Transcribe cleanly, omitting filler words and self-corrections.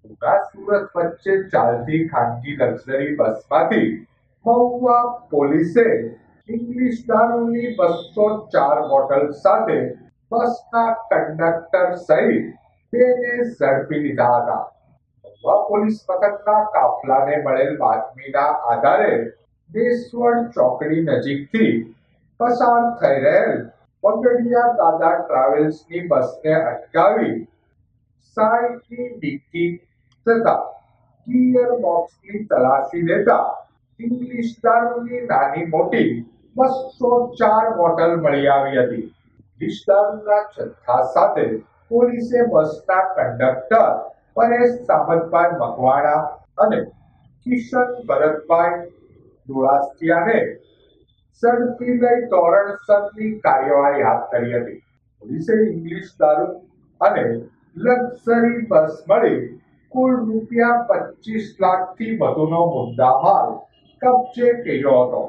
સુરત વચ્ચે ચાલતી ખાનગી લક્ઝરી બસમાંથી મહુવા પોલીસે ઇંગ્લિશ દારૂની 204 બોટલ સાથે બસના કંડક્ટર સહિત બેને ઝડપી લીધા હતા. મહુવા પોલીસ મથકના કાફલાને મળેલ બાતમીના આધારે દેશવડ ચોકડી નજીકથી પસાર થઈ રહેલ વગડિયા દાદા ટ્રાવેલ્સની બસને અટકાવી સાઈડની ડિક્કી તથા ગિયર બોક્સની તલાશી લેતા ઇંગ્લિશ દારૂની નાની મોટી 204 બોટલ મળી આવી હતી. ઇંગ્લિશ દારૂના જથ્થા સાથે પોલીસે બસના કંડક્ટર પરેશ સામતભાઈ મકવાણા અને કિશન ભરતભાઈ દોળાસિયાને ઝડપી લઈ ધોરણસરની કાર્યવાહી હાથ ધરી હતી. પોલીસે ઇંગ્લિશ દારૂ અને લક્ઝરી બસ મળી કુલ રૂપિયા 25 લાખથી વધુનો મુદ્દામાલ કબજે કર્યો હતો.